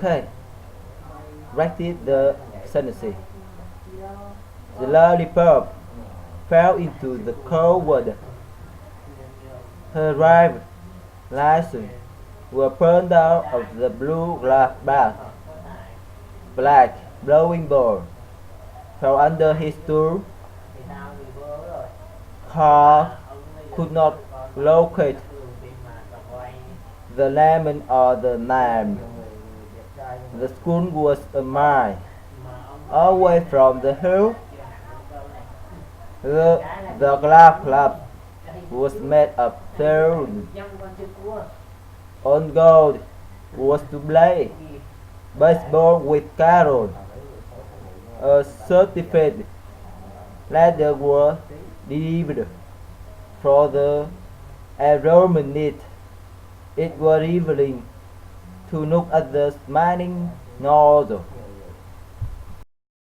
Okay, practice the sentence. The lollipop fell into the cold water. Her driver's license were burned out of the blue glass bath. Black blowing ball fell under his stool. Carl could not locate the lemon or the lime. The school was a mile away from the hill. The golf club was made of stone. On gold was to play baseball with Carol. A certificate letter was delivered for the enrollment. It was revealing to look at the smiling nozzle.